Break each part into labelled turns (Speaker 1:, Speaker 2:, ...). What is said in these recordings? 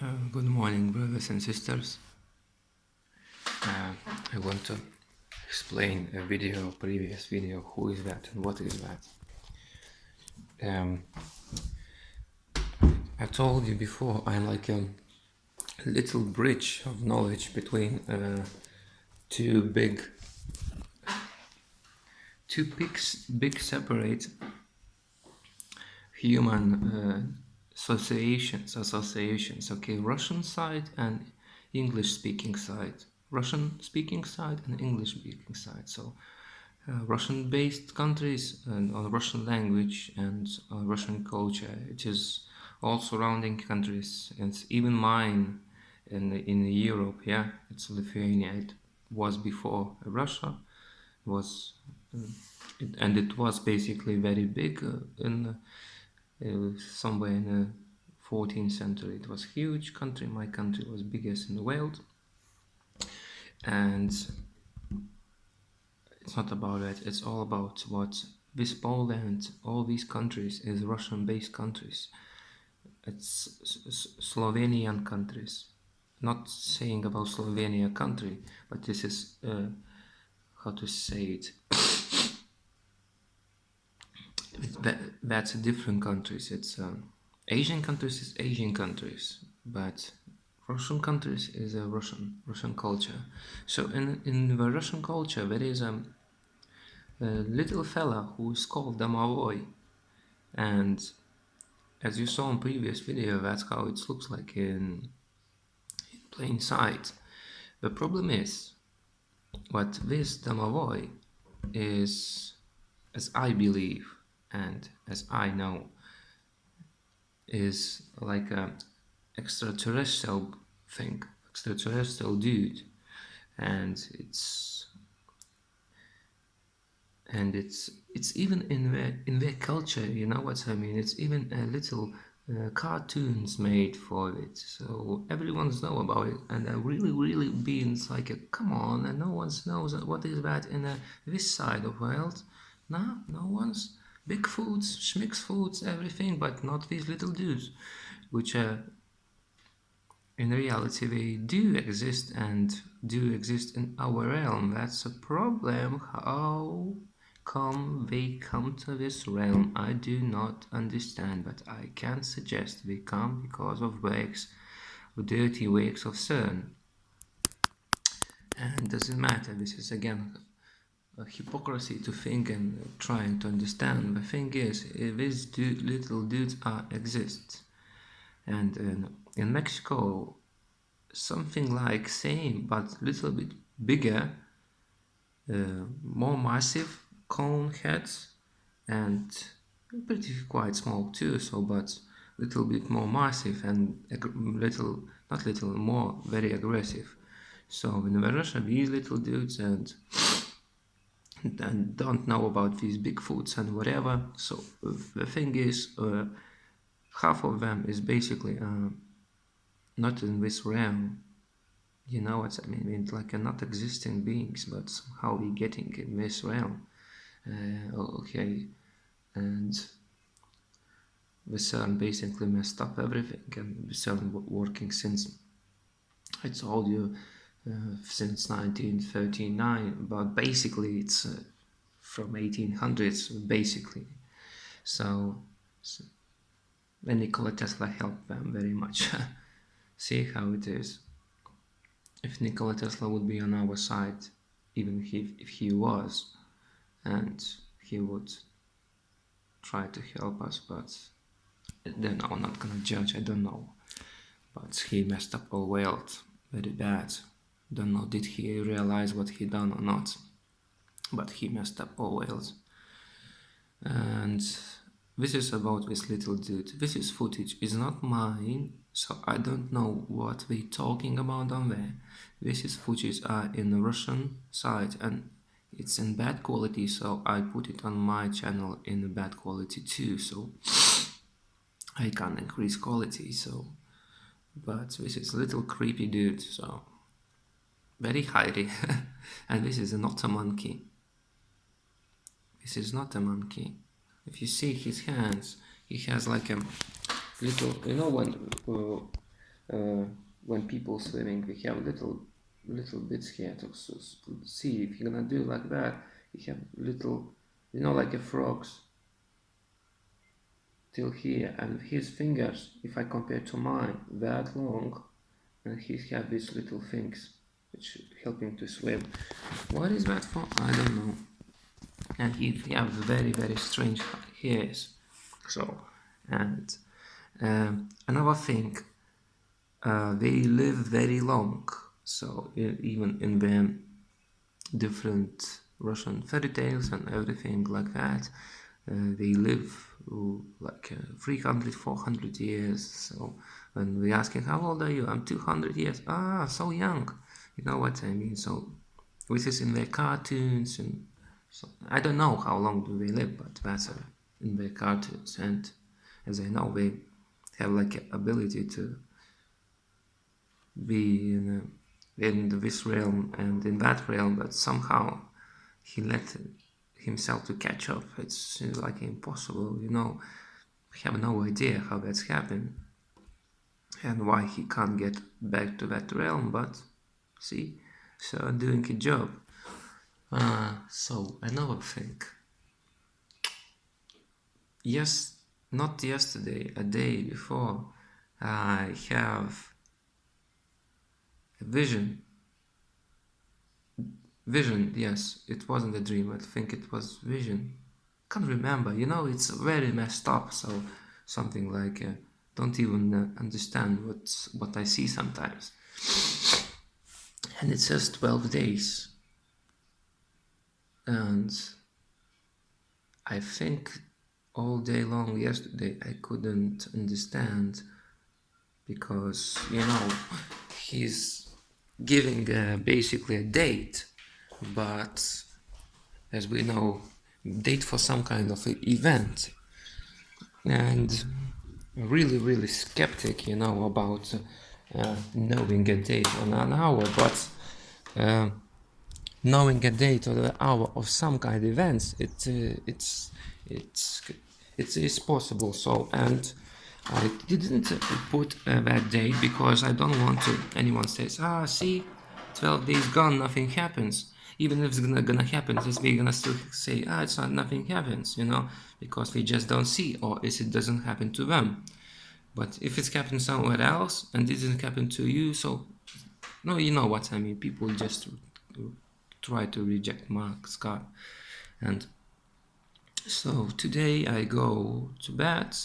Speaker 1: Good morning, brothers and sisters. I want to explain a previous video, who is that and what is that. I told you before, I'm like a little bridge of knowledge between two big separate human associations. Okay, Russian side and English speaking side. Russian speaking side and English speaking side. So Russian based countries and on Russian language and Russian culture. It is all surrounding countries, and it's even mine in Europe. Yeah, it's Lithuania. It was before Russia was and it was basically very big in somewhere in the 14th century. It was huge country. My country was biggest in the world, and it's not about that. It's all about what this Poland, all these countries is Russian-based countries. It's Slovenian countries. Not saying about Slovenia country, but this is how to say it. That's different countries. It's Asian countries is Asian countries, but Russian countries is a Russian culture. So in the Russian culture there is a little fella who is called Domovoy, and as you saw in previous video, that's how it looks like in plain sight. The problem is what this Domovoy is, as I believe and as I know, is like a extraterrestrial thing, extraterrestrial dude, and it's even in their culture. You know what I mean? It's even a little cartoons made for it, so everyone's know about it, and I really been like a come on, and no one knows what is that in this side of world. No one's Bigfoots, Schmixfoots, everything, but not these little dudes, which in reality they do exist and do exist in our realm. That's a problem. How come they come to this realm? I do not understand, but I can suggest they come because of works, dirty works of CERN. And doesn't matter. This is again a hypocrisy to think and trying to understand. The thing is, these little dudes exist, and in Mexico something like same but little bit bigger, more massive cone heads, and pretty quite small too, so but little bit more massive and not little more very aggressive. So in Russia these little dudes and don't know about these Bigfoots and whatever. So the thing is, half of them is basically not in this realm. You know what I mean? It's like a not existing beings, but somehow we getting in this realm. Okay, and the CERN basically messed up everything, and the CERN working since I told you since 1939, but basically it's from 1800s basically. So and Nikola Tesla helped them very much. See how it is. If Nikola Tesla would be on our side, even if he was, and he would try to help us, but then I'm not gonna judge, I don't know. But he messed up our world very bad. Don't know did he realize what he done or not, but he messed up our world. And this is about this little dude. This is footage, is not mine, so I don't know what they talking about on there. This is footage in the Russian side, and it's in bad quality, so I put it on my channel in bad quality too, so I can't increase quality. So but this is a little creepy dude, so very hairy. And this is not a monkey. This is not a monkey. If you see his hands, he has like a little, you know, uh, when people swimming, we have little bits here to see. If you're gonna do like that, you have little, like a frogs till here, and his fingers, if I compare to mine, that long, and he have these little things which help him to swim. What is that for? I don't know. And he have very strange hairs. So, and another thing, they live very long. So even in the different Russian fairy tales and everything like that, they live like 300, 400 years. So when we asking how old are you, I'm 200 years. Ah, so young. You know what I mean? So this is in their cartoons, and so I don't know how long do they live, but that's in their cartoons. And as I know, they have like ability to be in this realm and in that realm, but somehow he let himself to catch up. It's like impossible, We have no idea how that's happened and why he can't get back to that realm, but see, so doing a job. So another thing, yes, not yesterday, a day before, I have a vision. Yes, it wasn't a dream. I think it was vision. Can't remember. It's very messed up. So something like don't even understand what I see sometimes. And it says 12 days, and I think all day long yesterday I couldn't understand because he's giving basically a date, but as we know, date for some kind of event, and really skeptic, about knowing a date on an hour, but knowing a date or the hour of some kind of events, it's it is possible. So, and I didn't put that date because I don't want to anyone says, see, 12 days gone, nothing happens. Even if it's gonna happen, we're gonna still say, it's not, nothing happens, because we just don't see, or is it doesn't happen to them. But if it's happened somewhere else and it didn't happen to you, so no, you know what I mean. People just try to reject Mark's God. And so today I go to bed,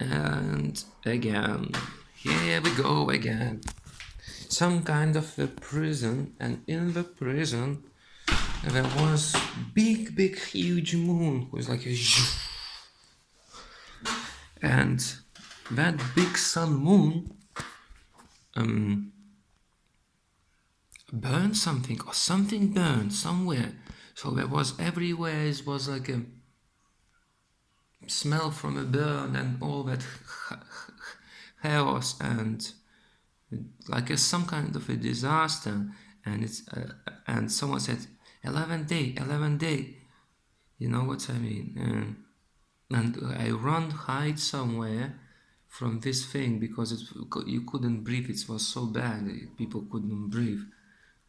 Speaker 1: and again, here we go again. Some kind of a prison, and in the prison there was big huge moon with like a and that big sun moon burned something, or something burned somewhere. So there was everywhere, it was like a smell from a burn and all that chaos, and like some kind of a disaster. And it's and someone said 11 day, you know what I mean. And I run hide somewhere from this thing because you couldn't breathe. It was so bad, people couldn't breathe,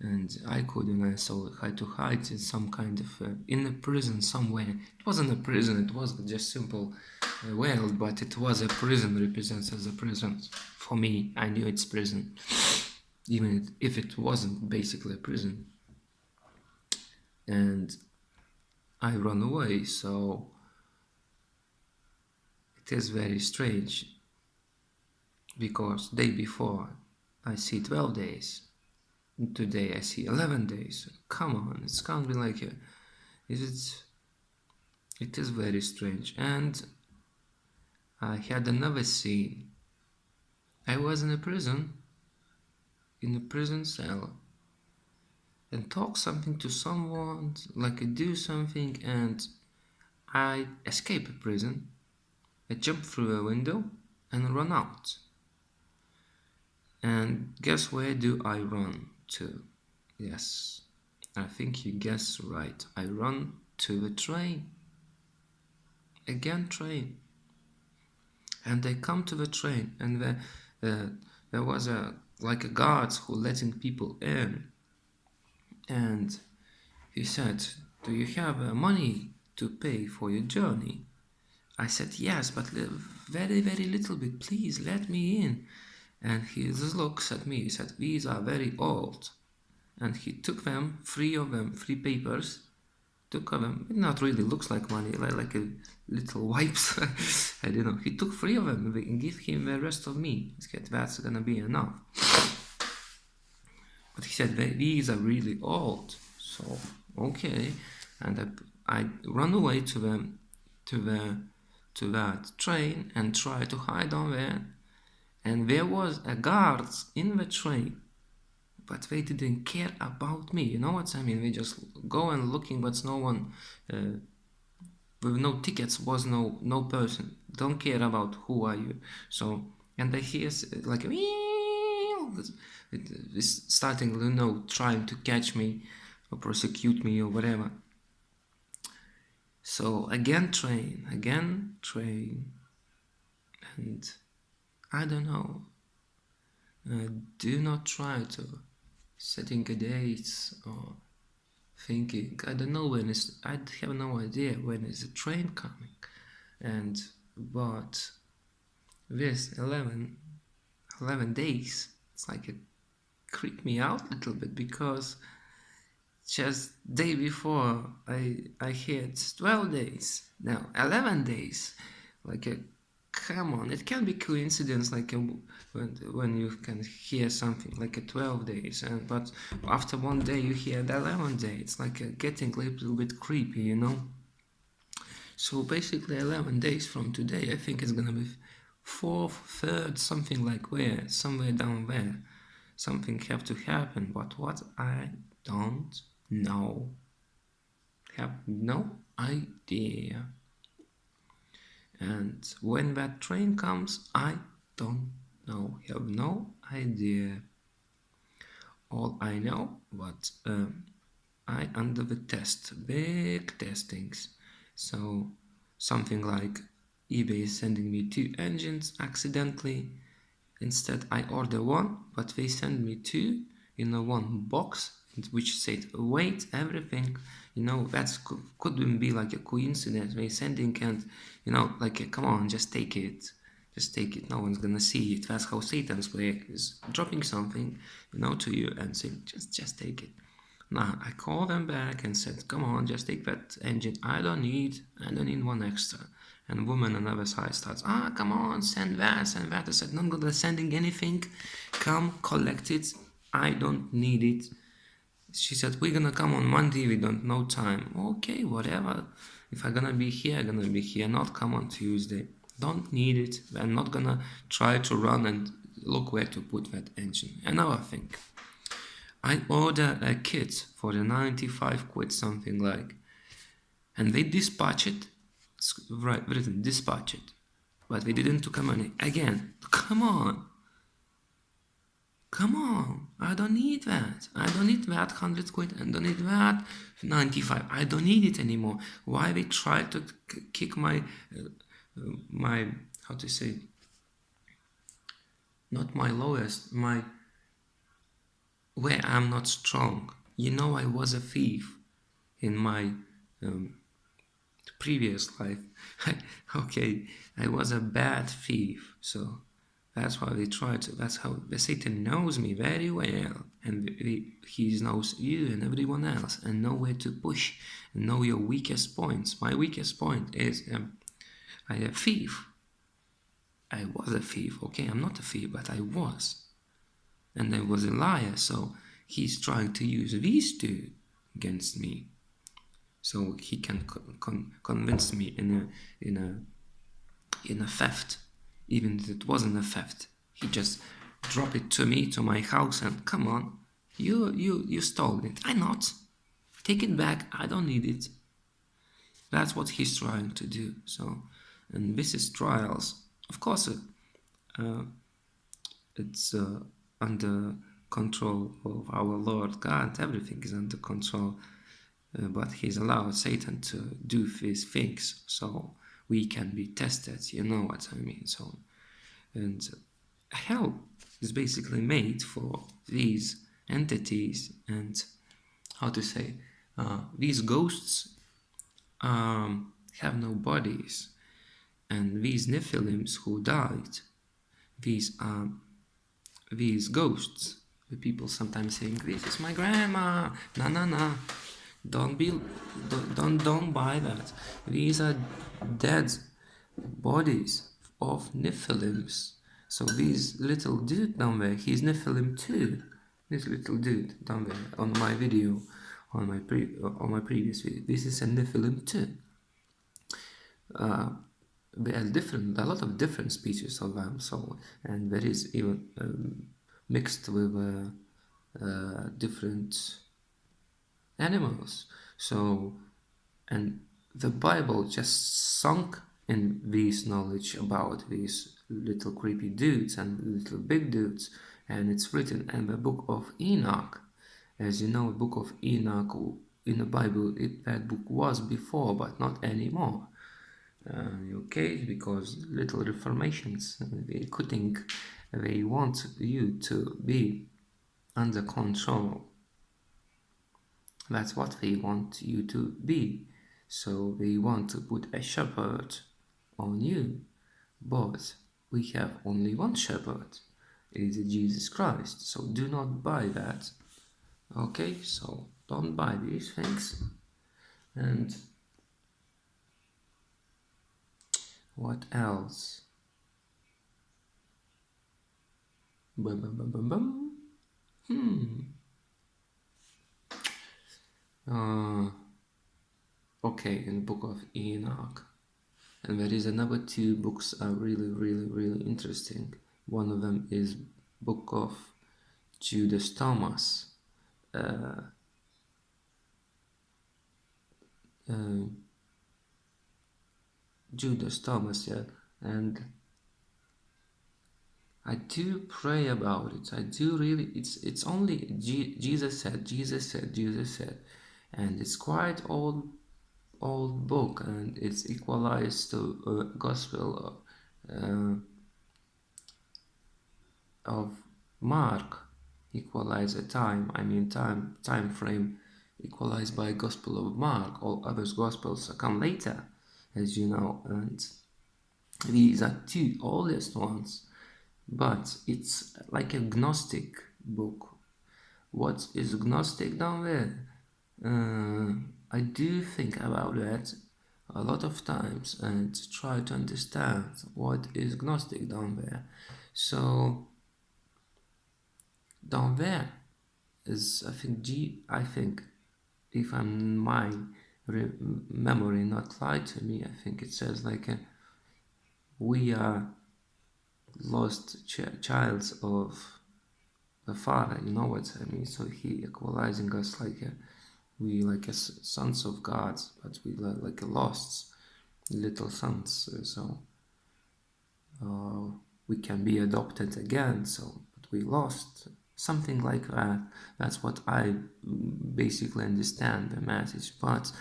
Speaker 1: and I couldn't. I so had to hide in some kind of in a prison somewhere. It wasn't a prison. It was just simple world, but it was a prison. Represents as a prison for me. I knew it's prison, even if it wasn't basically a prison. And I run away. So it is very strange because day before I see 12 days. Today I see 11 days. Come on, it can't be like it is very strange. And I had another scene. I was in a prison cell, and talk something to someone, like I do something, and I escape a prison. I jump through a window and run out. And guess where do I run to? Yes, I think you guessed right. I run to the train. Again, train. And I come to the train, and uh, there was a like a guards who letting people in, and he said, "Do you have money to pay for your journey?" I said, "Yes, but very, very little bit. Please let me in." And he just looks at me. He said, "These are very old." And he took them, three of them, three papers, took of them. It not really looks like money, like a little wipes. I don't know. He took three of them and give him the rest of me. He said, "That's gonna be enough." But he said, "These are really old." So, okay. And I run away to the, to that train and try to hide on there. And there was a guards in the train, but they didn't care about me. You know what I mean? They just go and looking, but no one with no tickets was no person. Don't care about who are you. So and they hear like it's starting, trying to catch me or prosecute me or whatever. So again train, and I don't know. Do not try to setting a date or thinking. I don't know when is. I have no idea when is the train coming, and but this 11 days. It's like it creeped me out a little bit because just day before I hit 12 days. Now 11 days. Like a come on, it can be coincidence like when you can hear something like a 12 days, and but after one day you hear the 11 day. It's like getting a little bit creepy. So basically 11 days from today, I think it's gonna be fourth, third, something like where, somewhere down there. Something have to happen, but what I don't know. Have no idea. And when that train comes, I don't know. Have no idea. All I know, but I under the test, big testings. So something like eBay is sending me two engines accidentally. Instead, I order one, but they send me two in a one box, which said weight, everything. That couldn't be like a coincidence. They sending and like come on, just take it. Just take it. No one's gonna see it. That's how Satan's way is dropping something, to you and saying, just take it. Now I called them back and said, "Come on, just take that engine. I don't need one extra." And woman on the other side starts, "Come on, send that, send that." I said, "Not gonna sending anything. Come collect it. I don't need it." She said, "We're gonna come on Monday. We don't know time." Okay, whatever. If I'm gonna be here, I'm gonna be here. Not come on Tuesday. Don't need it. I'm not gonna try to run and look where to put that engine. Another thing. I order a kit for the 95 quid, something like, and they dispatch it. It's right, written dispatch it, but they didn't took money again. Come on! I don't need that. I don't need that 100 quid. I don't need that 95. I don't need it anymore. Why they try to kick my how to say, not my lowest, my where I'm not strong. I was a thief in my previous life. Okay, I was a bad thief, so that's why they try to. That's how the Satan knows me very well, and he knows you and everyone else, and know where to push, and know your weakest points. My weakest point is I'm a thief. I was a thief. Okay, I'm not a thief, but I was. And I was a liar, so he's trying to use these two against me, so he can convince me in a theft, even if it wasn't a theft. He just drop it to me to my house and come on, you stole it. I not take it back. I don't need it. That's what he's trying to do. So, and this is trials. Of course, it's under control of our Lord God. Everything is under control, but He's allowed Satan to do these things so we can be tested. You know what I mean? So, and hell is basically made for these entities and how to say these ghosts have no bodies, and these Nephilims who died, these these ghosts. The people sometimes saying, "This is my grandma." No, no, no. Don't buy that. These are dead bodies of Nephilims. So these little dude down there, he's Nephilim too. This little dude down there on my video, on my previous video, this is a Nephilim too. There are a lot of different species of them. So, and there is even mixed with different animals. So, and the Bible just sunk in this knowledge about these little creepy dudes and little big dudes, and it's written in the book of Enoch. As you know, the book of Enoch in the Bible, that book was before, but not anymore. Okay, because little reformations, they could think they want you to be under control. That's what they want you to be. So they want to put a shepherd on you. But we have only one shepherd. It is Jesus Christ. So do not buy that. Okay, so don't buy these things. And what else? Bum, bum, bum, bum, bum. Okay, in the book of Enoch. And there is another two books are really interesting. One of them is book of Judas Thomas. Judas Thomas, yeah. And I do pray about it. I do really. It's only Jesus said, Jesus said, Jesus said, and it's quite old book, and it's equalized to Gospel of Mark, equalize a time. I mean time frame, equalized by Gospel of Mark. All others Gospels come later, as you know, and these are two oldest ones. But it's like a Gnostic book. What is Gnostic down there? I do think about that a lot of times and try to understand what is Gnostic down there. So down there is, I think if my memory not lied to me, I think it says like we are lost childs of the Father, you know what I mean? So he equalizing us like we like as sons of God, but we like lost little sons. So we can be adopted again. So, but we lost something like that. That's what I basically understand the message. But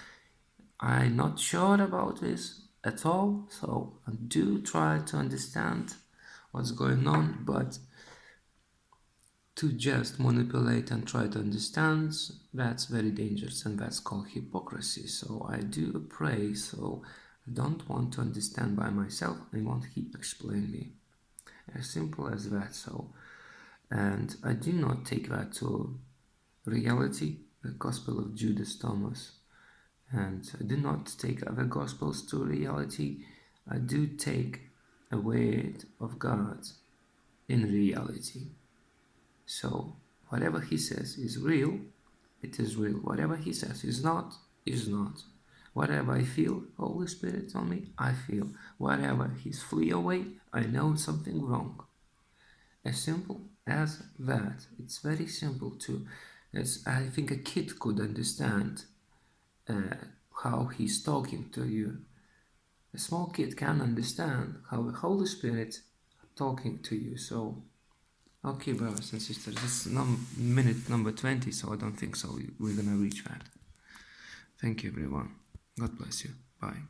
Speaker 1: I'm not sure about this at all. So I do try to understand what's going on, but to just manipulate and try to understand, that's very dangerous, and that's called hypocrisy. So I do pray, so I don't want to understand by myself, I want he explain me. As simple as that. So, and I do not take that to reality, the Gospel of Judas Thomas, and I do not take other Gospels to reality. I do take a word of God in reality. So whatever he says is real, it is real. Whatever he says is not, is not. Whatever I feel, Holy Spirit on me, I feel. Whatever he's flee away, I know something wrong. As simple as that. It's very simple too. As I think a kid could understand how he's talking to you. A small kid can understand how the Holy Spirit talking to you. So okay, brothers and sisters, this is minute number 20, so I don't think so we're gonna reach that. Thank you, everyone. God bless you. Bye.